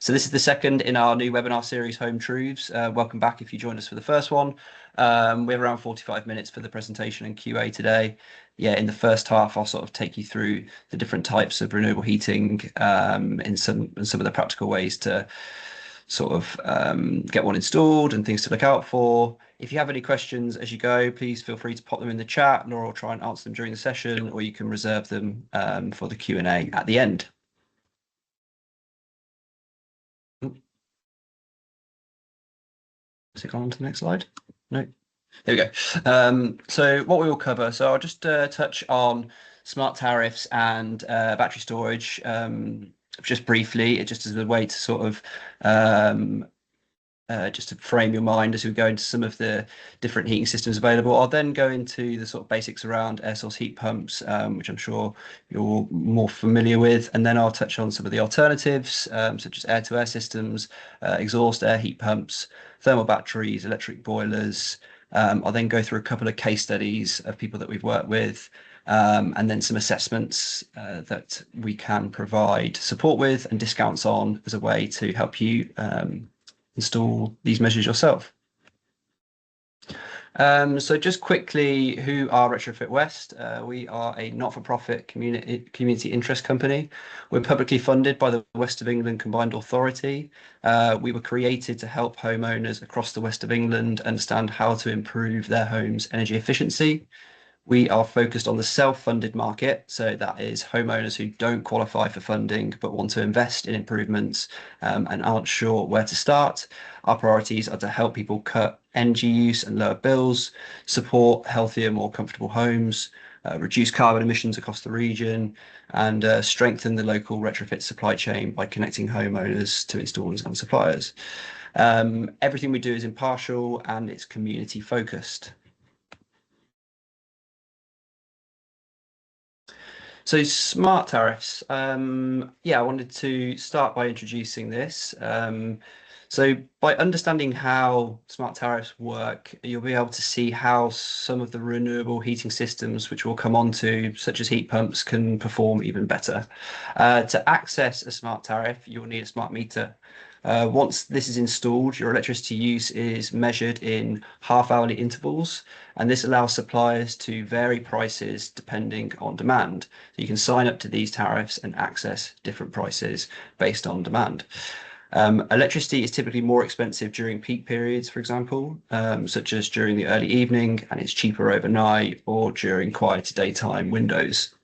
So this is the second in our new webinar series, Home Truths. Welcome back if you joined us for the first one. We have around 45 minutes for the presentation and QA today. Yeah, in the first half, I'll sort of take you through the different types of renewable heating in some of the practical ways to sort of get one installed and things to look out for. If you have any questions as you go, please feel free to pop them in the chat. Laura will try and answer them during the session, or you can reserve them for the Q&A at the end. Has it gone on to the next slide? No. There we go. So what we will cover, so I'll just touch on smart tariffs and battery storage just briefly, just as a way to sort of just to frame your mind as we go into some of the different heating systems available. I'll then go into the sort of basics around air source heat pumps, which I'm sure you're more familiar with. And then I'll touch on some of the alternatives, such as air-to-air systems, exhaust air heat pumps, thermal batteries, electric boilers. I'll then go through a couple of case studies of people that we've worked with, and then some assessments that we can provide support with and discounts on as a way to help you install these measures yourself. So just quickly, who are Retrofit West? We are a not-for-profit community interest company. We're publicly funded by the West of England Combined Authority. We were created to help homeowners across the West of England understand how to improve their home's energy efficiency. We are focused on the self-funded market, so that is homeowners who don't qualify for funding but want to invest in improvements and aren't sure where to start. Our priorities are to help people cut energy use and lower bills, support healthier, more comfortable homes, reduce carbon emissions across the region, and strengthen the local retrofit supply chain by connecting homeowners to installers and suppliers. Everything we do is impartial and it's community focused. So smart tariffs. Yeah, I wanted to start by introducing this. So by understanding how smart tariffs work, you'll be able to see how some of the renewable heating systems, which we'll come on to, such as heat pumps, can perform even better. To access a smart tariff, you'll need a smart meter. Once this is installed, your electricity use is measured in half-hourly intervals, and this allows suppliers to vary prices depending on demand. So you can sign up to these tariffs and access different prices based on demand. Electricity is typically more expensive during peak periods, for example, such as during the early evening, and it's cheaper overnight or during quieter daytime windows.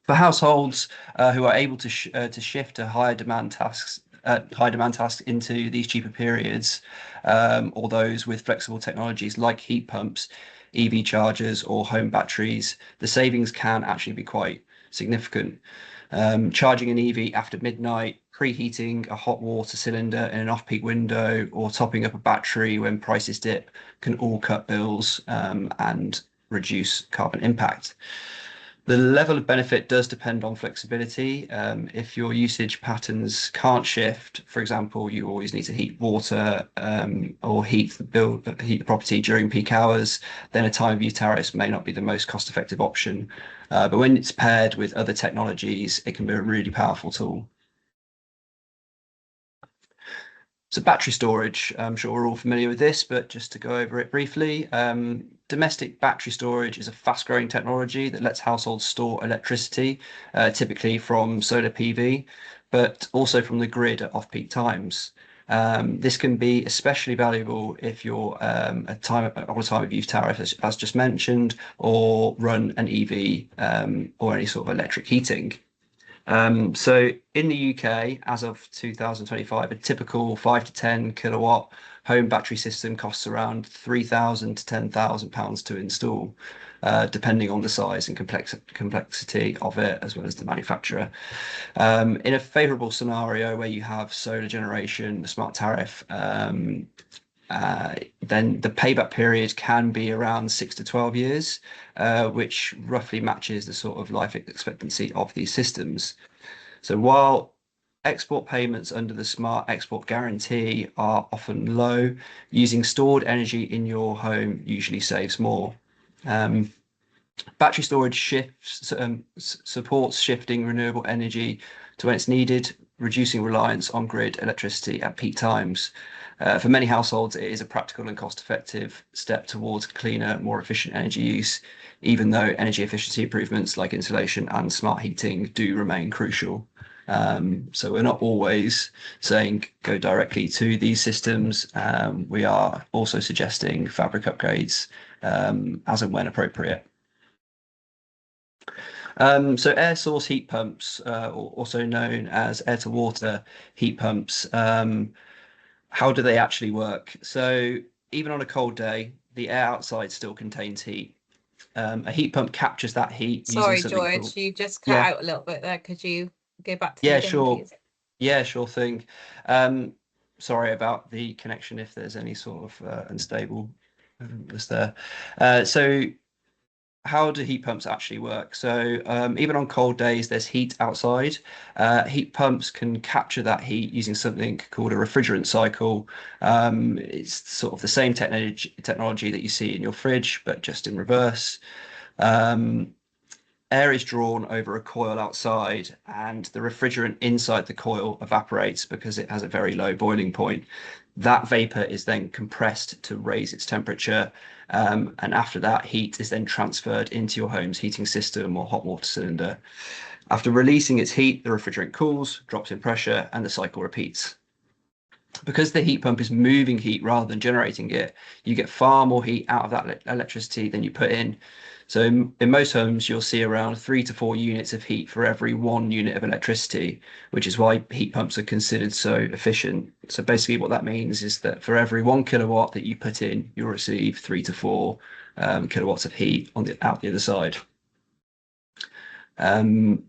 For households who are able to shift to higher demand tasks into these cheaper periods, or those with flexible technologies like heat pumps, EV chargers, or home batteries, the savings can actually be quite significant. Charging an EV after midnight, preheating a hot water cylinder in an off-peak window, or topping up a battery when prices dip can all cut bills and reduce carbon impact. The level of benefit does depend on flexibility. If your usage patterns can't shift, for example, you always need to heat water or heat the property during peak hours, then a time of use tariff may not be the most cost-effective option. But when it's paired with other technologies, it can be a really powerful tool. So battery storage, I'm sure we're all familiar with this, but just to go over it briefly, domestic battery storage is a fast-growing technology that lets households store electricity, typically from solar PV, but also from the grid at off-peak times. This can be especially valuable if you're on a time of use tariff, as just mentioned, or run an EV or any sort of electric heating. So in the UK, as of 2025, a typical 5 to 10 kilowatt home battery system costs around £3,000 to £10,000 to install, depending on the size and complexity of it, as well as the manufacturer. In a favourable scenario where you have solar generation, a smart tariff, then the payback period can be around 6 to 12 years, which roughly matches the sort of life expectancy of these systems. So while export payments under the Smart Export Guarantee are often low, using stored energy in your home usually saves more. Battery storage supports shifting renewable energy to when it's needed, reducing reliance on grid electricity at peak times. For many households, it is a practical and cost-effective step towards cleaner, more efficient energy use, even though energy efficiency improvements like insulation and smart heating do remain crucial. So we're not always saying go directly to these systems. We are also suggesting fabric upgrades as and when appropriate. So air source heat pumps, also known as air to water heat pumps, how do they actually work? So even on a cold day, the air outside still contains heat. A heat pump captures that heat using Sorry, something called, George, you just cut yeah, out a little bit there. Could you go back to the yeah, beginning, sure. please? Yeah, sure thing. Um, Sorry about the connection if there's any sort of unstable was there. So how do heat pumps actually work? So even on cold days, there's heat outside. Heat pumps can capture that heat using something called a refrigerant cycle. It's sort of the same technology that you see in your fridge, but just in reverse. Um, Air is drawn over a coil outside, and the refrigerant inside the coil evaporates because it has a very low boiling point. That vapor is then compressed to raise its temperature, and after that, heat is then transferred into your home's heating system or hot water cylinder. After releasing its heat, the refrigerant cools, drops in pressure, and the cycle repeats. Because the heat pump is moving heat rather than generating it, you get far more heat out of that electricity than you put in. So in most homes, you'll see around 3 to 4 units of heat for every 1 unit of electricity, which is why heat pumps are considered so efficient. So basically what that means is that for every 1 kilowatt that you put in, you'll receive 3 to 4 kilowatts of heat out the other side. Um,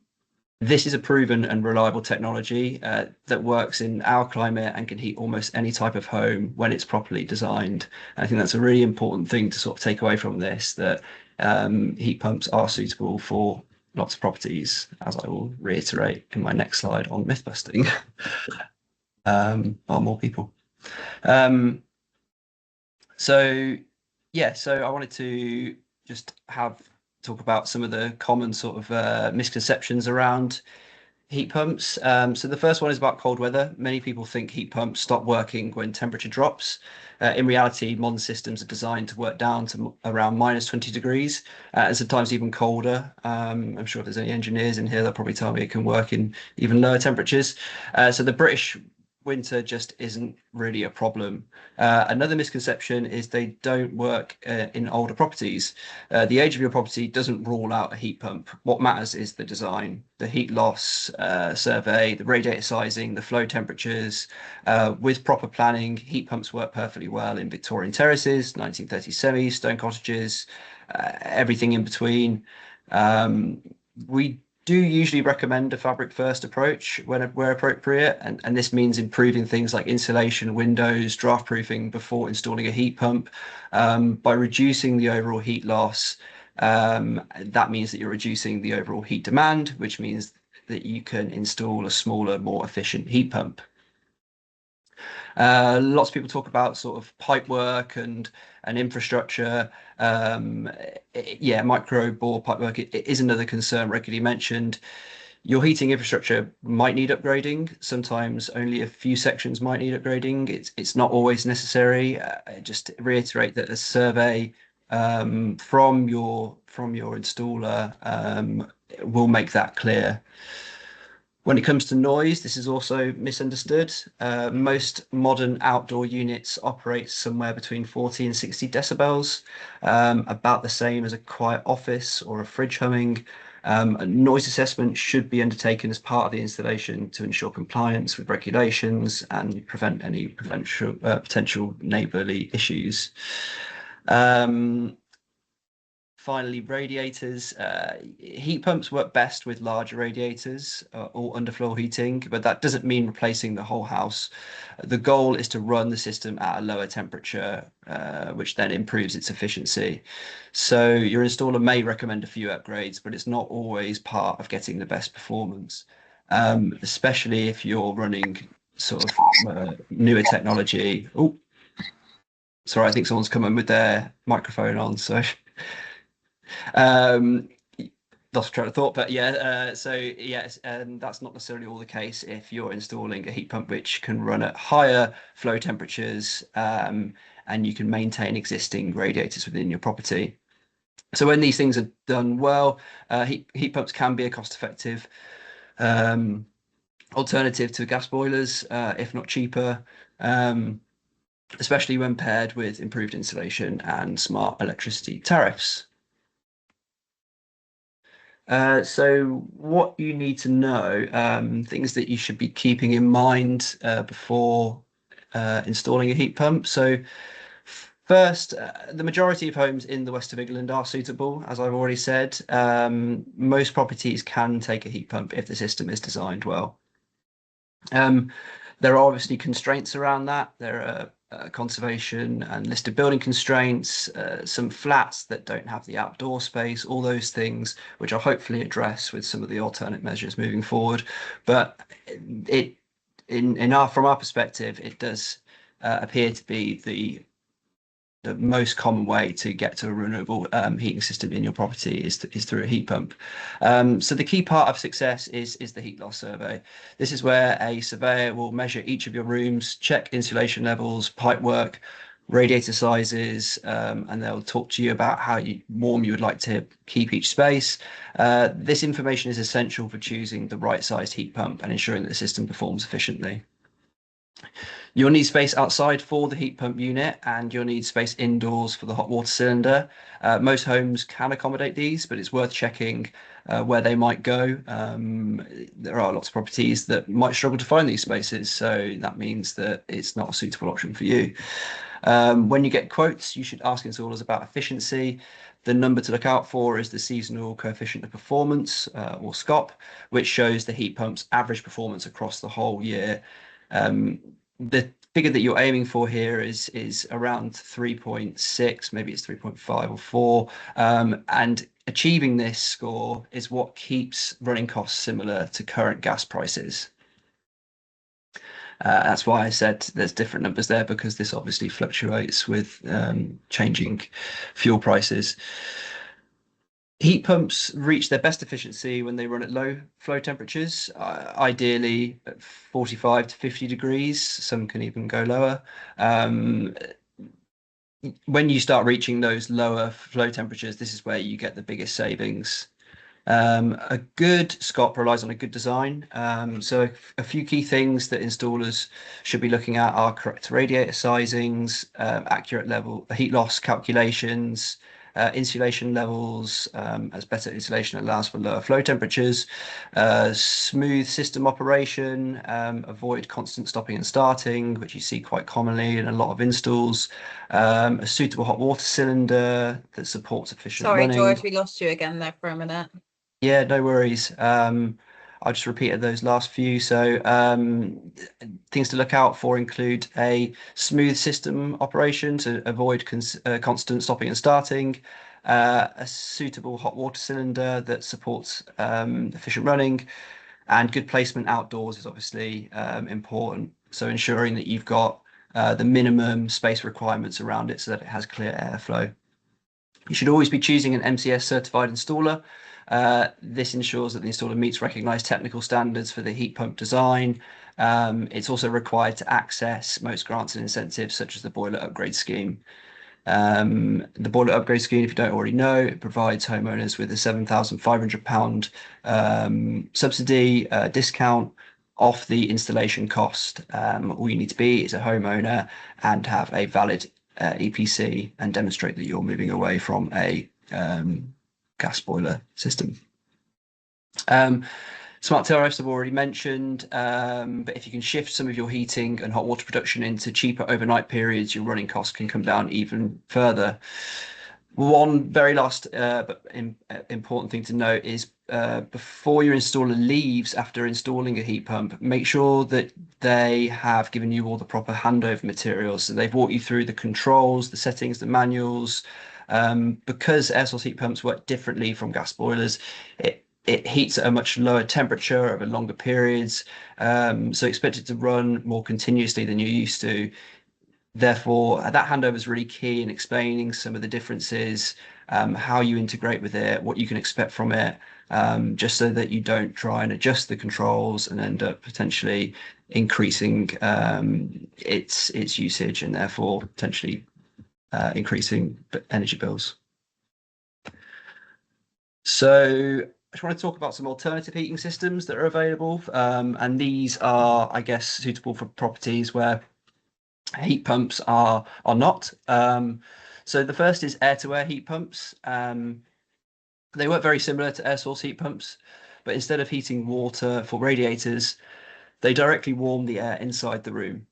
this is a proven and reliable technology that works in our climate and can heat almost any type of home when it's properly designed. And I think that's a really important thing to sort of take away from this, that heat pumps are suitable for lots of properties, as I will reiterate in my next slide on myth busting. Or more people. So yeah, so I wanted to just talk about some of the common sort of misconceptions around heat pumps. So the first one is about cold weather. Many people think heat pumps stop working when temperature drops. In reality, modern systems are designed to work down to around -20 degrees, and sometimes even colder. I'm sure if there's any engineers in here, they'll probably tell me it can work in even lower temperatures. So the British winter just isn't really a problem. Another misconception is they don't work in older properties. The age of your property doesn't rule out a heat pump. What matters is the design, the heat loss survey, the radiator sizing, the flow temperatures. With proper planning, heat pumps work perfectly well in Victorian terraces, 1930s semis, stone cottages, everything in between. We do usually recommend a fabric first approach where appropriate, and this means improving things like insulation, windows, draft proofing before installing a heat pump. By reducing the overall heat loss, that means that you're reducing the overall heat demand, which means that you can install a smaller, more efficient heat pump. Lots of people talk about sort of pipe work and infrastructure. Yeah, micro bore pipe work it is another concern regularly mentioned. Your heating infrastructure might need upgrading. Sometimes only a few sections might need upgrading. It's not always necessary. Just to reiterate that a survey from your installer will make that clear. When it comes to noise, this is also misunderstood. Most modern outdoor units operate somewhere between 40 and 60 decibels, about the same as a quiet office or a fridge humming. A noise assessment should be undertaken as part of the installation to ensure compliance with regulations and prevent any potential neighbourly issues. Finally, radiators. Heat pumps work best with larger radiators or underfloor heating, but that doesn't mean replacing the whole house. The goal is to run the system at a lower temperature, which then improves its efficiency. So your installer may recommend a few upgrades, but it's not always part of getting the best performance, especially if you're running sort of newer technology. Oh, sorry, I think someone's come in with their microphone on, so. Um, lost track of thought, but yeah, so yes, that's not necessarily all the case if you're installing a heat pump which can run at higher flow temperatures, and you can maintain existing radiators within your property. So when these things are done well, heat pumps can be a cost-effective alternative to gas boilers, if not cheaper, especially when paired with improved insulation and smart electricity tariffs. So what you need to know, things that you should be keeping in mind before installing a heat pump. So first, the majority of homes in the west of England are suitable, as I've already said. Most properties can take a heat pump if the system is designed well. There are obviously constraints around that. There are conservation and listed building constraints, some flats that don't have the outdoor space, all those things which I'll hopefully address with some of the alternate measures moving forward. But from our perspective, it does appear to be the most common way to get to a renewable heating system in your property is through a heat pump. So the key part of success is the heat loss survey. This is where a surveyor will measure each of your rooms, check insulation levels, pipe work, radiator sizes, and they'll talk to you about how warm you would like to keep each space. This information is essential for choosing the right sized heat pump and ensuring that the system performs efficiently. You'll need space outside for the heat pump unit, and you'll need space indoors for the hot water cylinder. Most homes can accommodate these, but it's worth checking where they might go. There are lots of properties that might struggle to find these spaces, so that means that it's not a suitable option for you. When you get quotes, you should ask installers about efficiency. The number to look out for is the seasonal coefficient of performance, or SCOP, which shows the heat pump's average performance across the whole year. The figure that you're aiming for here is around 3.6, maybe it's 3.5 or 4, and achieving this score is what keeps running costs similar to current gas prices. That's why I said there's different numbers there, because this obviously fluctuates with changing fuel prices. Heat pumps reach their best efficiency when they run at low flow temperatures, ideally at 45 to 50 degrees. Some can even go lower. When you start reaching those lower flow temperatures, this is where you get the biggest savings. A good SCOP relies on a good design. So a few key things that installers should be looking at are correct radiator sizings, accurate level heat loss calculations, insulation levels, as better insulation allows for lower flow temperatures, smooth system operation, avoid constant stopping and starting, which you see quite commonly in a lot of installs, a suitable hot water cylinder that supports efficient Sorry, running. George, we lost you again there for a minute. Yeah, no worries. I just repeated those last few. So things to look out for include a smooth system operation to avoid constant stopping and starting, a suitable hot water cylinder that supports efficient running, and good placement outdoors is obviously important. So ensuring that you've got the minimum space requirements around it so that it has clear airflow. You should always be choosing an MCS certified installer. This ensures that the installer meets recognised technical standards for the heat pump design. It's also required to access most grants and incentives, such as the boiler upgrade scheme. The boiler upgrade scheme, if you don't already know, it provides homeowners with a £7,500 subsidy discount off the installation cost. All you need to be is a homeowner and have a valid EPC and demonstrate that you're moving away from a gas boiler system. Smart tariffs I've already mentioned, but if you can shift some of your heating and hot water production into cheaper overnight periods, your running costs can come down even further. One very last but important thing to note is before your installer leaves after installing a heat pump, make sure that they have given you all the proper handover materials. So they've walked you through the controls, the settings, the manuals. Because air source heat pumps work differently from gas boilers, it heats at a much lower temperature over longer periods, so expect it to run more continuously than you're used to. therefore, that handover is really key in explaining some of the differences, how you integrate with it, what you can expect from it, just so that you don't try and adjust the controls and end up potentially increasing its usage and therefore potentially increasing energy bills. So I just want to talk about some alternative heating systems that are available, and these are, I guess, suitable for properties where heat pumps are not. So the first is air-to-air heat pumps. They work very similar to air source heat pumps, but instead of heating water for radiators, they directly warm the air inside the room.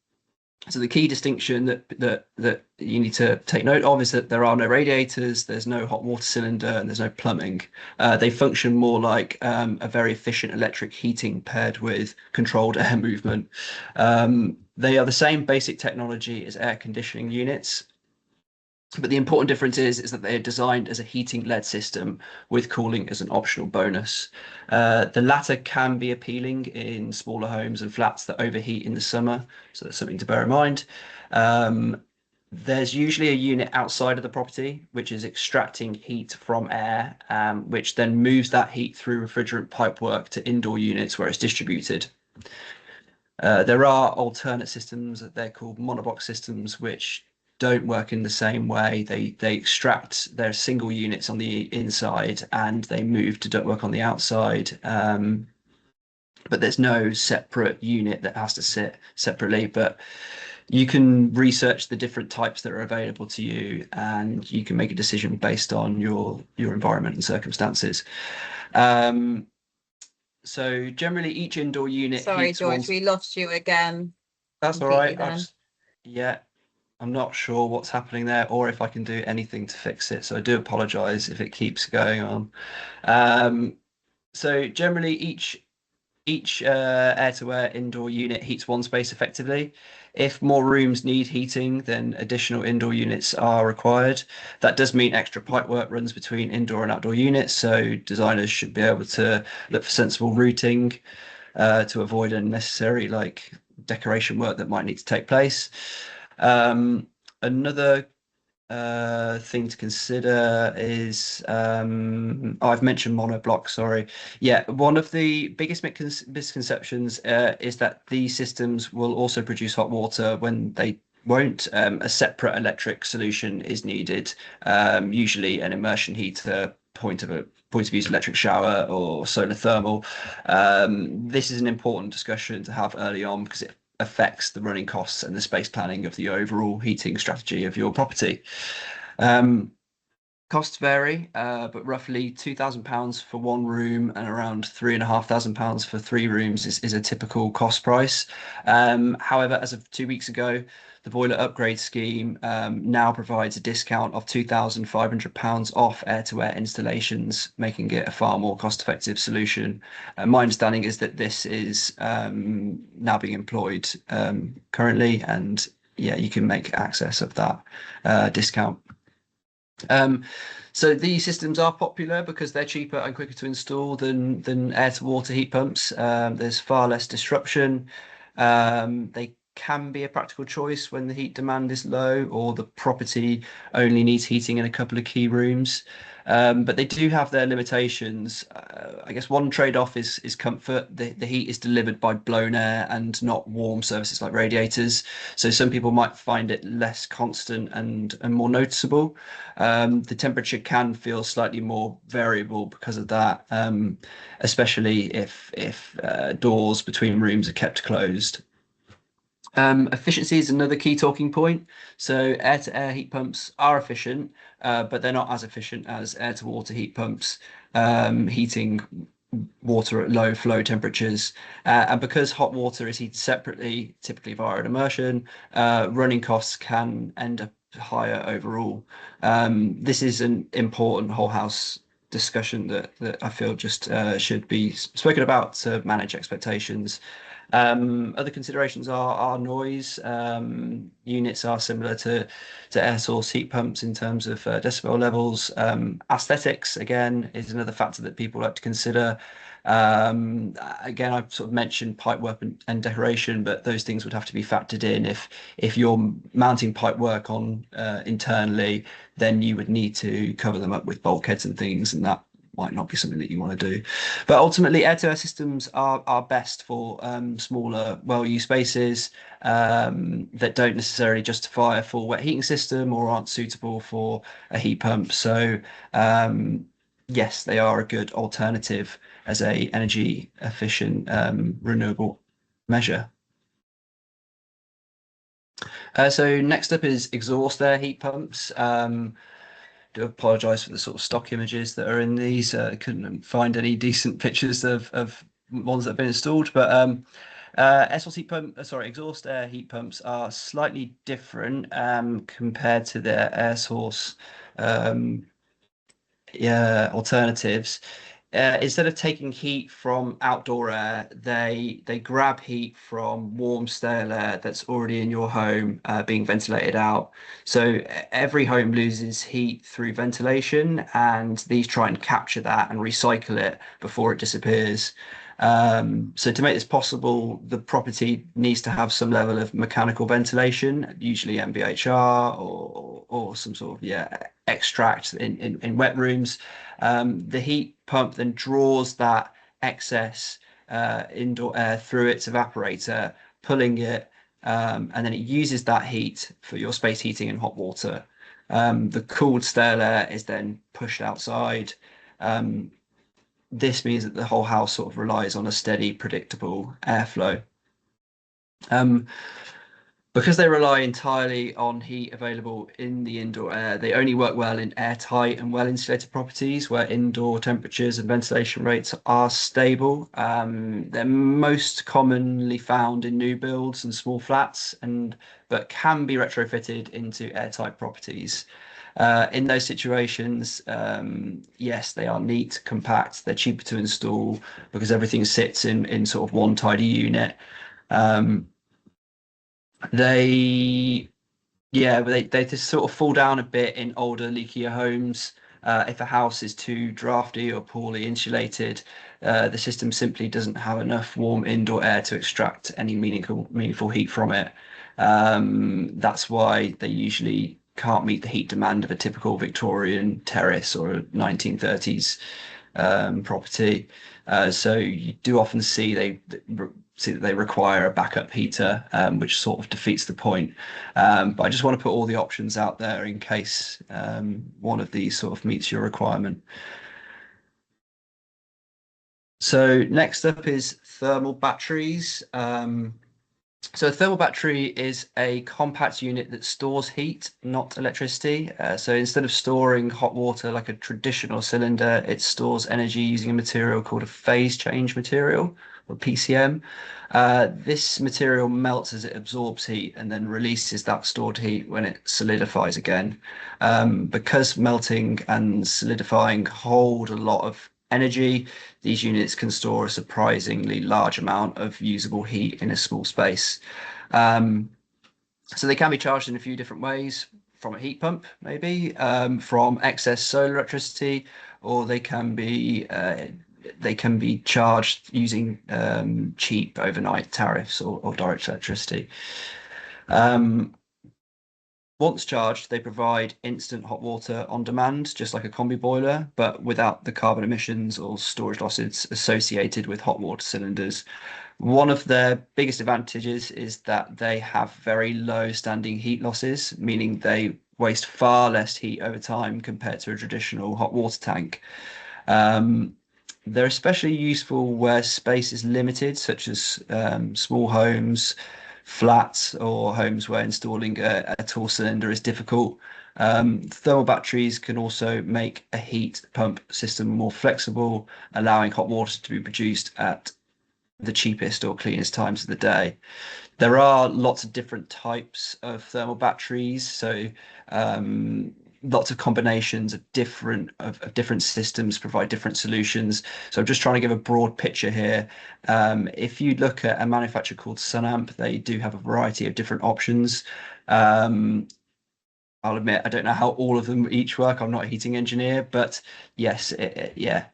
So the key distinction that you need to take note of is that there are no radiators, there's no hot water cylinder, and there's no plumbing. They function more like a very efficient electric heating paired with controlled air movement. They are the same basic technology as air conditioning units, but the important difference is that they are designed as a heating-led system with cooling as an optional bonus. The latter can be appealing in smaller homes and flats that overheat in the summer, so that's something to bear in mind. There's usually a unit outside of the property which is extracting heat from air, which then moves that heat through refrigerant pipework to indoor units where it's distributed. There are alternate systems, they're called monobox systems, which don't work in the same way. They extract their single units on the inside and they move to ductwork on the outside. But there's no separate unit that has to sit separately. But you can research the different types that are available to you, and you can make a decision based on your environment and circumstances. So generally, each indoor unit Sorry, heats one. George, we lost you again That's all completely right. then. Yeah, I'm not sure what's happening there or if I can do anything to fix it. So I do apologize if it keeps going on. So generally, each air-to-air indoor unit heats one space effectively. If more rooms need heating, then additional indoor units are required. That does mean extra pipework runs between indoor and outdoor units, so designers should be able to look for sensible routing to avoid unnecessary decoration work that might need to take place. Another thing to consider is I've mentioned monoblock, sorry. Yeah, one of the biggest misconceptions is that these systems will also produce hot water when they won't. A separate electric solution is needed, usually an immersion heater, point of view electric shower or solar thermal. This is an important discussion to have early on because it affects the running costs and the space planning of the overall heating strategy of your property. Costs vary, but roughly £2,000 for one room and around £3,500 for three rooms is a typical cost price. However, as of 2 weeks ago, the boiler upgrade scheme now provides a discount of £2,500 off air-to-air installations, making it a far more cost-effective solution. My understanding is that this is now being employed currently, and yeah, you can make access of that discount. So these systems are popular because they're cheaper and quicker to install than air to water heat pumps. There's far less disruption. They can be a practical choice when the heat demand is low or the property only needs heating in a couple of key rooms. But they do have their limitations. I guess one trade-off is comfort. The heat is delivered by blown air and not warm surfaces like radiators. So some people might find it less constant and more noticeable. The temperature can feel slightly more variable because of that, especially if doors between rooms are kept closed. Efficiency is another key talking point. So air-to-air heat pumps are efficient, but they're not as efficient as air-to-water heat pumps, heating water at low flow temperatures. And because hot water is heated separately, typically via an immersion, running costs can end up higher overall. This is an important whole house discussion that I feel just should be spoken about to manage expectations. Other considerations are noise. Units are similar to air source heat pumps in terms of decibel levels. Aesthetics, again, is another factor that people like to consider. Again, I've sort of mentioned pipework and decoration, but those things would have to be factored in. If you're mounting pipework on internally, then you would need to cover them up with bulkheads and things, and that might not be something that you want to do. But ultimately, air-to-air systems are best for smaller, well-used spaces that don't necessarily justify a full wet heating system or aren't suitable for a heat pump. So yes, they are a good alternative as a energy efficient renewable measure. So next up is exhaust air heat pumps. Do apologise for the sort of stock images that are in these. Couldn't find any decent pictures of ones that have been installed, but air source heat pump, sorry, exhaust air heat pumps are slightly different compared to their air source um, yeah, alternatives. Instead of taking heat from outdoor air, they grab heat from warm, stale air that's already in your home, being ventilated out. So every home loses heat through ventilation, and these try and capture that and recycle it before it disappears. So to make this possible, the property needs to have some level of mechanical ventilation, usually MVHR or some sort of extract in wet rooms. The heat pump then draws that excess indoor air through its evaporator, pulling it, and then it uses that heat for your space heating and hot water. The cooled stale air is then pushed outside. This means that the whole house sort of relies on a steady, predictable airflow. Um, because they rely entirely on heat available in the indoor air, they only work well in airtight and well insulated properties where indoor temperatures and ventilation rates are stable. They're most commonly found in new builds and small flats, but can be retrofitted into airtight properties. In those situations, yes, they are neat, compact, they're cheaper to install because everything sits in sort of one tidy unit. Um, they yeah, but they just sort of fall down a bit in older, leakier homes. If a house is too drafty or poorly insulated, the system simply doesn't have enough warm indoor air to extract any meaningful heat from it. That's why they usually can't meet the heat demand of a typical Victorian terrace or a 1930s property. So you do often see that they require a backup heater, which sort of defeats the point. But I just want to put all the options out there in case one of these sort of meets your requirement. So next up is thermal batteries. So a thermal battery is a compact unit that stores heat, not electricity. So instead of storing hot water like a traditional cylinder, it stores energy using a material called a phase change material, or PCM. This material melts as it absorbs heat and then releases that stored heat when it solidifies again. Because melting and solidifying hold a lot of energy, these units can store a surprisingly large amount of usable heat in a small space. Um, so they can be charged in a few different ways, from a heat pump, maybe, from excess solar electricity, or they can be charged using cheap overnight tariffs or direct electricity. Um, Once charged, they provide instant hot water on demand, just like a combi boiler, but without the carbon emissions or storage losses associated with hot water cylinders. One of their biggest advantages is that they have very low standing heat losses, meaning they waste far less heat over time compared to a traditional hot water tank. Um, they're especially useful where space is limited, such as small homes, flats, or homes where installing a tall cylinder is difficult. Thermal batteries can also make a heat pump system more flexible, allowing hot water to be produced at the cheapest or cleanest times of the day. There are lots of different types of thermal batteries, so um, lots of combinations of different systems provide different solutions. So I'm just trying to give a broad picture here. If you look at a manufacturer called Sunamp, they do have a variety of different options. Um, I'll admit I don't know how all of them each work. I'm not a heating engineer, but yes, yeah.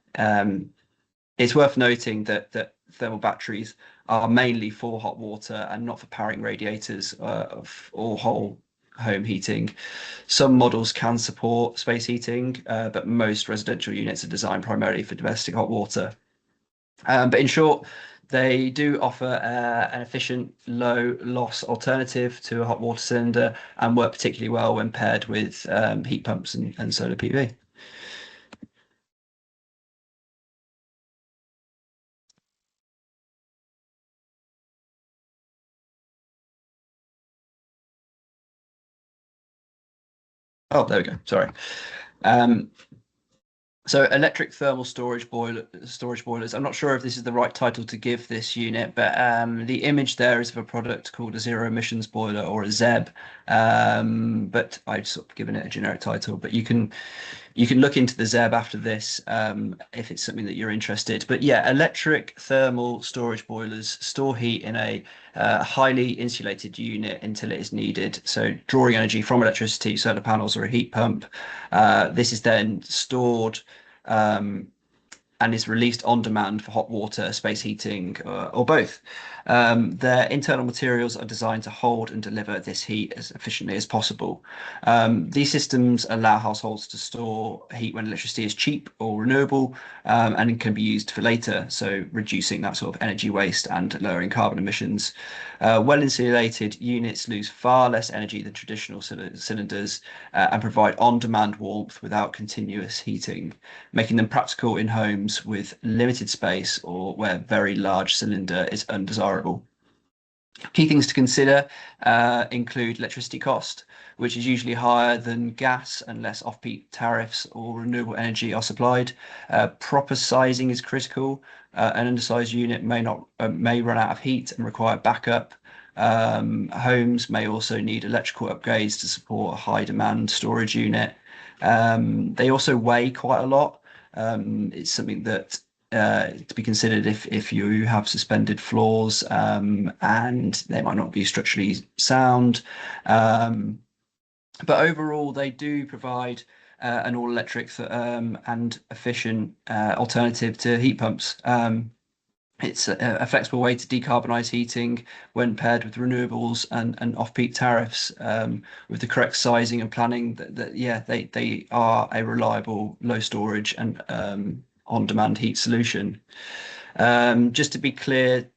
It's worth noting that thermal batteries are mainly for hot water and not for powering radiators or whole home heating. Some models can support space heating, but most residential units are designed primarily for domestic hot water. But in short, they do offer an efficient, low loss alternative to a hot water cylinder and work particularly well when paired with heat pumps and solar PV. Oh, there we go. Sorry. Um, So electric thermal storage boilers. I'm not sure if this is the right title to give this unit, but the image there is of a product called a zero emissions boiler or a ZEB. But I've sort of given it a generic title. But you can look into the ZEB after this if it's something that you're interested. But yeah, electric thermal storage boilers store heat in a highly insulated unit until it is needed. So drawing energy from electricity, solar panels, or a heat pump. This is then stored um, and is released on demand for hot water, space heating, or both. Their internal materials are designed to hold and deliver this heat as efficiently as possible. These systems allow households to store heat when electricity is cheap or renewable, and can be used for later, so reducing that sort of energy waste and lowering carbon emissions. Well insulated units lose far less energy than traditional cylinders and provide on-demand warmth without continuous heating, making them practical in homes with limited space or where very large cylinder is undesirable. Key things to consider include electricity cost, which is usually higher than gas unless off-peak tariffs or renewable energy are supplied. Proper sizing is critical. An undersized unit may run out of heat and require backup. Homes may also need electrical upgrades to support a high demand storage unit. They also weigh quite a lot. It's something that to be considered if you have suspended floors and they might not be structurally sound. But overall, they do provide an all-electric and efficient alternative to heat pumps. It's a flexible way to decarbonize heating when paired with renewables and off-peak tariffs. With the correct sizing and planning, yeah, they are a reliable, low storage and on-demand heat solution. Just to be clear,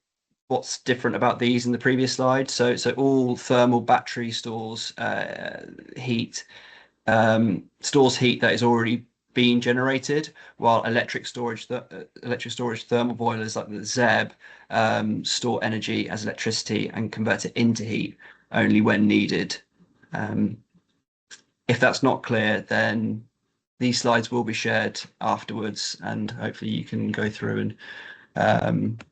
what's different about these in the previous slide? So all thermal battery stores heat that is already being generated, while electric storage thermal boilers like the ZEB store energy as electricity and convert it into heat only when needed. If that's not clear, then these slides will be shared afterwards, and hopefully you can go through and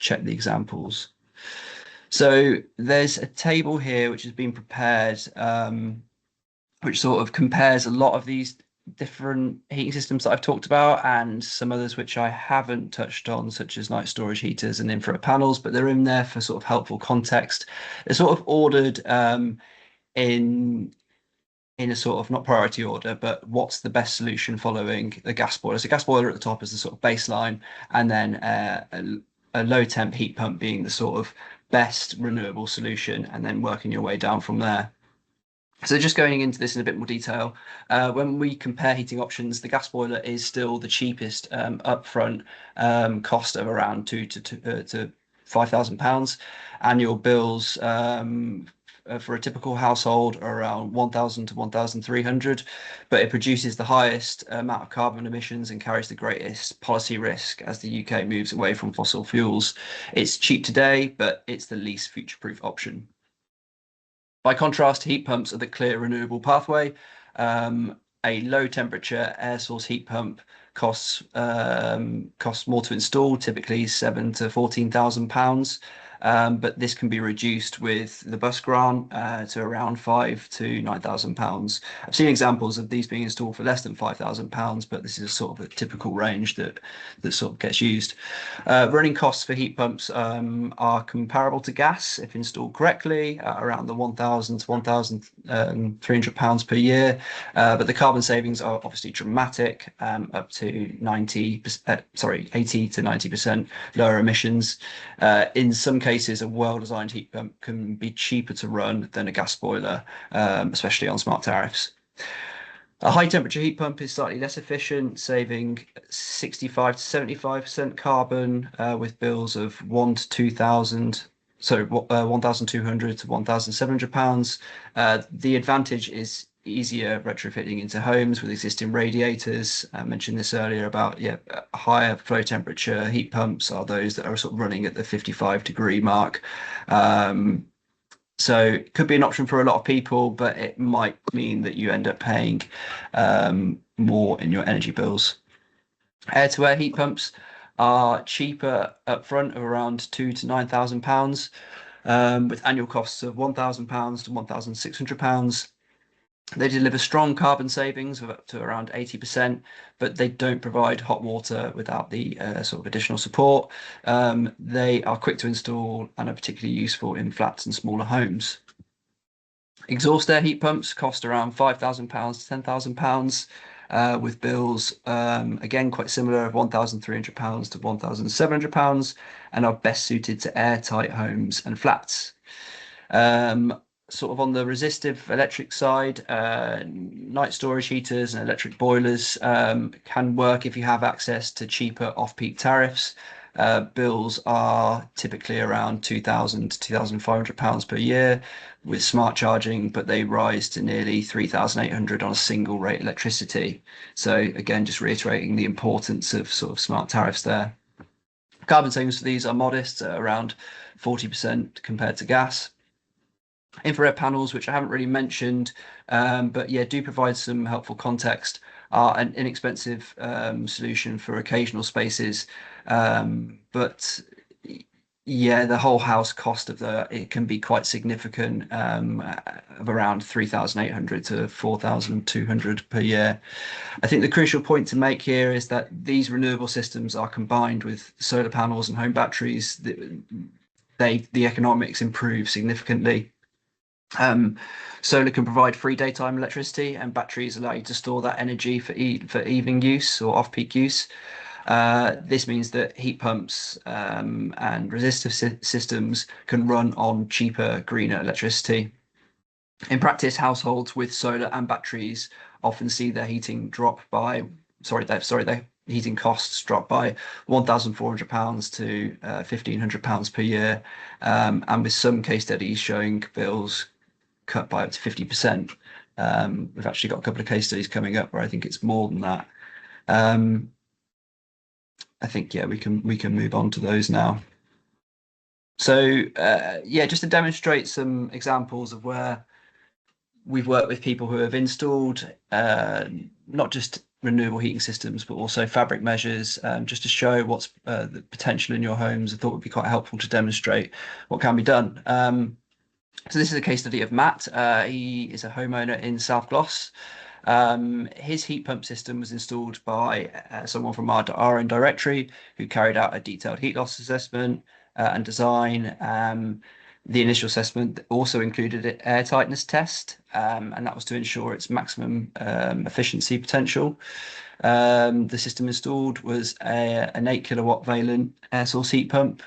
check the examples. So there's a table here which has been prepared, which sort of compares a lot of these different heating systems that I've talked about and some others which I haven't touched on, such as night storage heaters and infrared panels, but they're in there for sort of helpful context. They're sort of ordered in a sort of not priority order, but what's the best solution following the gas boiler. So gas boiler at the top is the sort of baseline, and then a low temp heat pump being the sort of best renewable solution, and then working your way down from there. So just going into this in a bit more detail, when we compare heating options, the gas boiler is still the cheapest upfront cost of around to £5,000. Annual bills for a typical household are around 1,000 to 1,300, but it produces the highest amount of carbon emissions and carries the greatest policy risk as the UK moves away from fossil fuels. It's cheap today, but it's the least future-proof option. By contrast, heat pumps are the clear renewable pathway. A low temperature air source heat pump costs more to install, typically £7,000 to £14,000. but this can be reduced with the bus grant to around £5,000 to £9,000. I've seen examples of these being installed for less than £5,000, but this is sort of a typical range that sort of gets used. Running costs for heat pumps are comparable to gas if installed correctly, around the £1,000 to £1,300 per year. But the carbon savings are obviously dramatic, up to 80 to 90% lower emissions. In some cases, a well-designed heat pump can be cheaper to run than a gas boiler, especially on smart tariffs. A high temperature heat pump is slightly less efficient, saving 65 to 75% carbon, with bills of 1,200 to £1,700. The advantage is easier retrofitting into homes with existing radiators. I mentioned this earlier about higher flow temperature heat pumps are those that are sort of running at the 55-degree mark. So it could be an option for a lot of people, but it might mean that you end up paying more in your energy bills. Air-to-air heat pumps are cheaper up front of around £2,000 to £9,000, with annual costs of £1,000 to £1,600. They deliver strong carbon savings of up to around 80%, but they don't provide hot water without the sort of additional support. They are quick to install and are particularly useful in flats and smaller homes. Exhaust air heat pumps cost around £5,000 to £10,000, with bills again quite similar of £1,300 to £1,700, and are best suited to airtight homes and flats. Sort of on the resistive electric side, night storage heaters and electric boilers can work if you have access to cheaper off-peak tariffs. Bills are typically around £2,000 to £2,500 per year with smart charging, but they rise to nearly £3,800 on a single rate electricity. So again, just reiterating the importance of sort of smart tariffs there. Carbon savings for these are modest, around 40% compared to gas. Infrared panels, which I haven't really mentioned, but do provide some helpful context, are an inexpensive solution for occasional spaces, but the whole house cost of it can be quite significant, of around 3,800 to 4,200 per year. I think the crucial point to make here is that these renewable systems are combined with solar panels and home batteries. The economics improve significantly. Solar can provide free daytime electricity, and batteries allow you to store that energy for evening use or off-peak use. This means that heat pumps and resistive systems can run on cheaper, greener electricity. In practice, households with solar and batteries often see their heating their heating costs drop by £1,400 to £1,500 per year, and with some case studies showing bills cut by up to 50%. We've actually got a couple of case studies coming up where I think it's more than that. I think we can move on to those now. So just to demonstrate some examples of where we've worked with people who have installed not just renewable heating systems, but also fabric measures, just to show what's the potential in your homes. I thought it would be quite helpful to demonstrate what can be done. So this is a case study of Matt. He is a homeowner in South Gloss. His heat pump system was installed by someone from our own directory who carried out a detailed heat loss assessment and design. The initial assessment also included an air tightness test, and that was to ensure its maximum efficiency potential. The system installed was an 8 kilowatt Valent air source heat pump,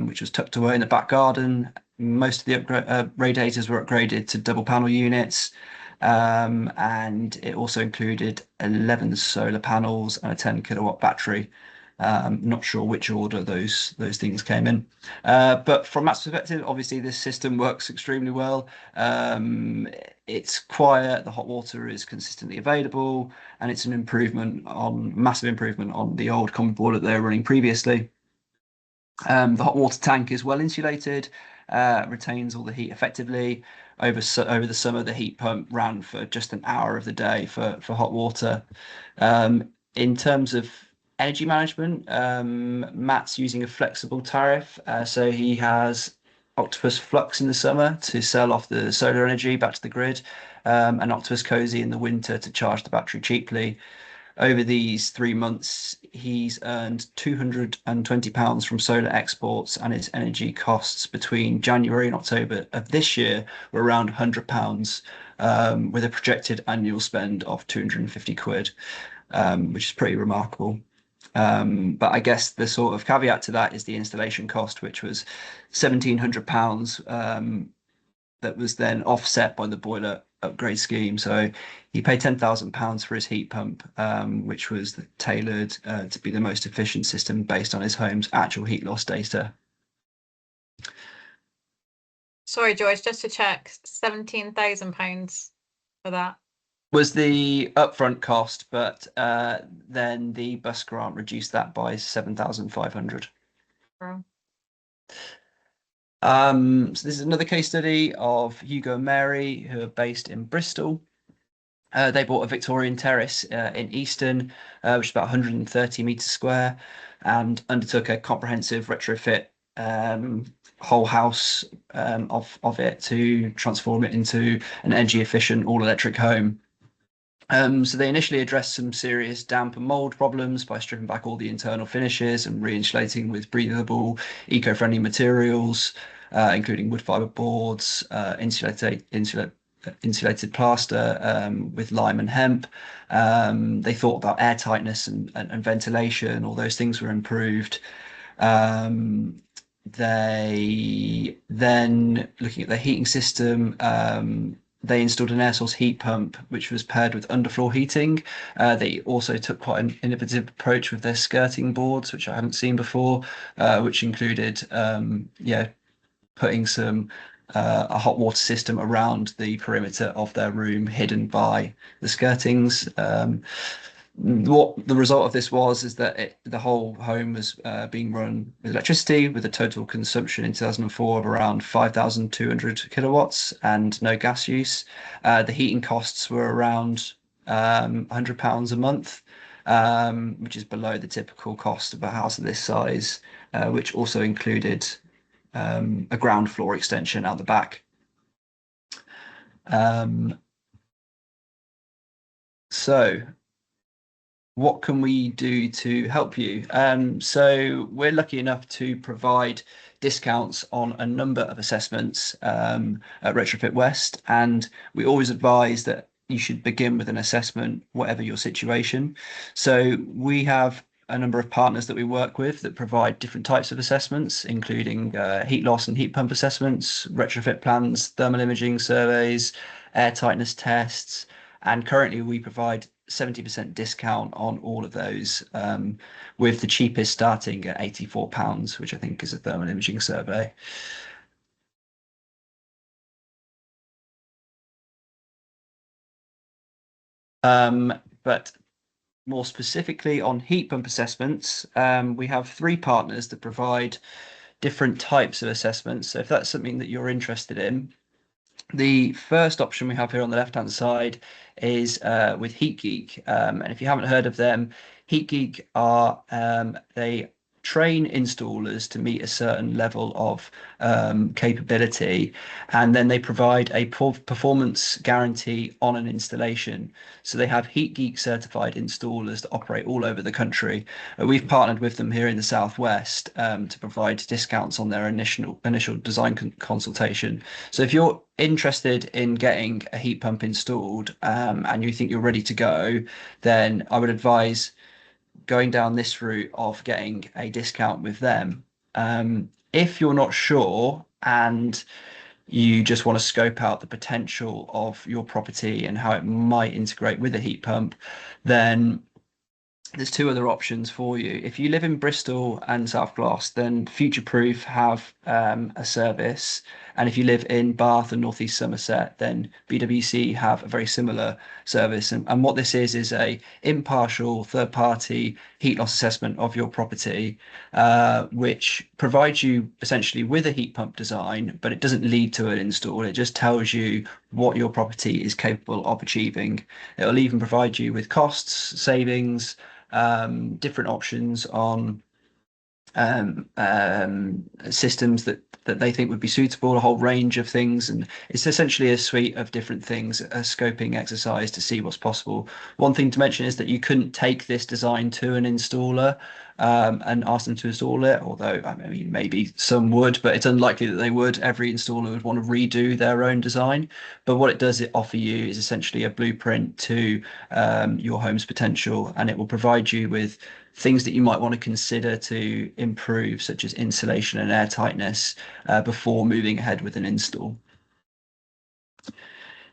which was tucked away in the back garden. Most of the radiators were upgraded to double panel units, and it also included 11 solar panels and a 10 kilowatt battery. Not sure which order those things came in, but from Matt's perspective, obviously this system works extremely well. It's quiet, the hot water is consistently available, and it's an massive improvement on the old common boiler they were running previously. The hot water tank is well insulated, retains all the heat effectively. Over the summer, the heat pump ran for just an hour of the day for hot water. In terms of energy management. Matt's using a flexible tariff, so he has Octopus Flux in the summer to sell off the solar energy back to the grid, and Octopus Cozy in the winter to charge the battery cheaply. Over these 3 months, he's earned £220 from solar exports, and his energy costs between January and October of this year were around £100, with a projected annual spend of 250 quid, which is pretty remarkable. But I guess the sort of caveat to that is the installation cost, which was £1,700, that was then offset by the boiler upgrade scheme. So he paid £10,000 for his heat pump, which was tailored to be the most efficient system based on his home's actual heat loss data. Sorry, George, just to check, £17,000 for that. Was the upfront cost, but then the bus grant reduced that by 7,500. Wow. So this is another case study of Hugo and Mary, who are based in Bristol. They bought a Victorian terrace in Easton, which is about 130 meters square, and undertook a comprehensive retrofit, whole house, of it to transform it into an energy efficient all electric home. So they initially addressed some serious damp and mold problems by stripping back all the internal finishes and re-insulating with breathable, eco-friendly materials, including wood fiber boards, insulated plaster, with lime and hemp. They thought about air tightness and ventilation. All those things were improved. They then, looking at the heating system, they installed an air source heat pump, which was paired with underfloor heating. They also took quite an innovative approach with their skirting boards, which I haven't seen before, which included, putting a hot water system around the perimeter of their room, hidden by the skirtings. What the result of this was is that the whole home was being run with electricity, with a total consumption in 2004 of around 5,200 kilowatts and no gas use. The heating costs were around £100 a month, which is below the typical cost of a house of this size, which also included a ground floor extension out the back. So what can we do to help you? So we're lucky enough to provide discounts on a number of assessments at Retrofit West, and we always advise that you should begin with an assessment, whatever your situation. So we have a number of partners that we work with that provide different types of assessments, including heat loss and heat pump assessments, retrofit plans, thermal imaging surveys, air tightness tests, and currently we provide 70% discount on all of those, with the cheapest starting at £84, which I think is a thermal imaging survey. But more specifically on heat pump assessments, we have 3 partners that provide different types of assessments. So if that's something that you're interested in, the first option we have here on the left-hand side is with HeatGeek. And if you haven't heard of them, HeatGeek are, they train installers to meet a certain level of capability, and then they provide a performance guarantee on an installation. So they have HeatGeek certified installers that operate all over the country. We've partnered with them here in the Southwest to provide discounts on their initial design consultation. So if you're interested in getting a heat pump installed, and you think you're ready to go, then I would advise going down this route of getting a discount with them. If you're not sure and you just want to scope out the potential of your property and how it might integrate with a heat pump, then there's 2 other options for you. If you live in Bristol and South Gloss, then Future Proof have a service, And if you live in Bath and Northeast Somerset, then BWC have a very similar service. And what this is a impartial third party heat loss assessment of your property, which provides you essentially with a heat pump design, but it doesn't lead to an install. It just tells you what your property is capable of achieving. It'll even provide you with costs, savings, different options on systems that they think would be suitable, a whole range of things. And it's essentially a suite of different things, a scoping exercise to see what's possible. One thing to mention is that you couldn't take this design to an installer and ask them to install it, although I mean maybe some would, but it's unlikely that they would. Every installer would want to redo their own design. But what it does, it offer you is essentially a blueprint to your home's potential, and it will provide you with things that you might want to consider to improve, such as insulation and air tightness, before moving ahead with an install.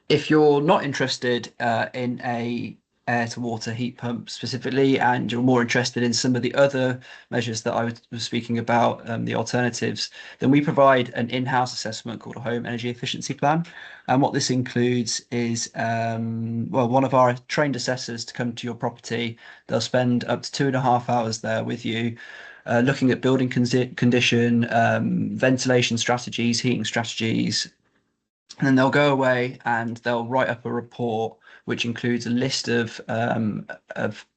If you're not interested in a air to water heat pump specifically, and you're more interested in some of the other measures that I was speaking about, the alternatives, then we provide an in-house assessment called a home energy efficiency plan. And what this includes is, well, one of our trained assessors to come to your property. They'll spend up to 2.5 hours there with you, looking at building condition, ventilation strategies, heating strategies. And then they'll go away and they'll write up a report which includes a list of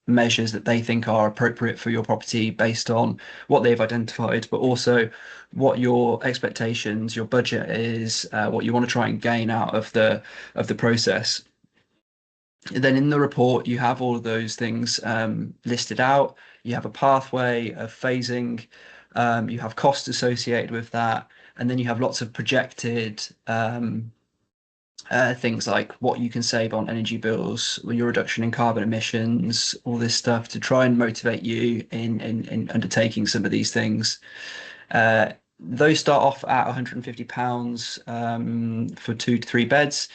measures that they think are appropriate for your property based on what they've identified, but also what your expectations, your budget is, what you want to try and gain out of the process. And then in the report, you have all of those things listed out. You have a pathway of phasing. You have costs associated with that, and then you have lots of projected things like what you can save on energy bills, your reduction in carbon emissions, all this stuff to try and motivate you in undertaking some of these things. Those start off at £150 for 2 to 3 beds.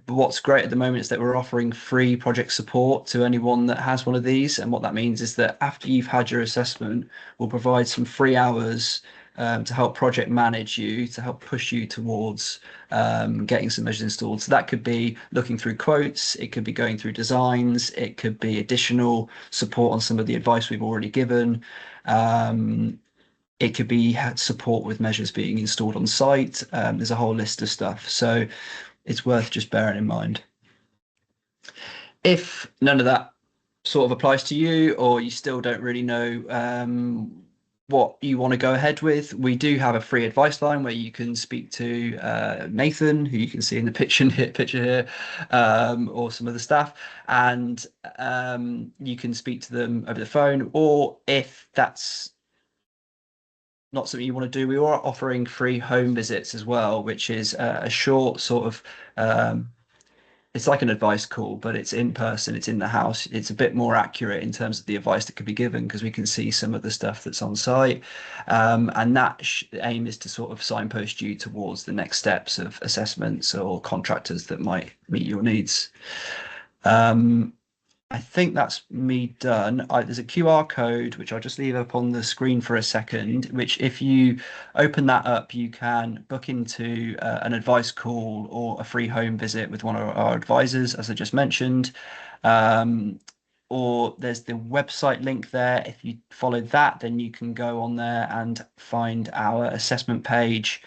What's great at the moment is that we're offering free project support to anyone that has one of these. And what that means is that after you've had your assessment, we'll provide some free hours to help project manage you, to help push you towards getting some measures installed. So that could be looking through quotes, it could be going through designs, it could be additional support on some of the advice we've already given. It could be support with measures being installed on site. There's a whole list of stuff. So it's worth just bearing in mind. If none of that sort of applies to you, or you still don't really know what you want to go ahead with, we do have a free advice line where you can speak to Nathan, who you can see in the picture here, or some of the staff, and you can speak to them over the phone. Or if that's not something you want to do, we are offering free home visits as well, which is a short sort of it's like an advice call, but it's in person, it's in the house. It's a bit more accurate in terms of the advice that could be given because we can see some of the stuff that's on site. And that aim is to sort of signpost you towards the next steps of assessments or contractors that might meet your needs. I think that's me done. There's a QR code, which I'll just leave up on the screen for a second, which if you open that up, you can book into an advice call or a free home visit with one of our advisors, as I just mentioned. Or there's the website link there. If you follow that, then you can go on there and find our assessment page.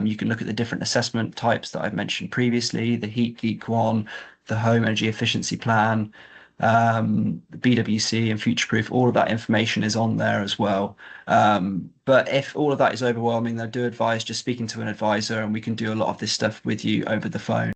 You can look at the different assessment types that I've mentioned previously, the Heat Geek one, the Home Energy Efficiency Plan, the BWC and Future Proof. All of that information is on there as well. But if all of that is overwhelming, I do advise just speaking to an advisor, and we can do a lot of this stuff with you over the phone.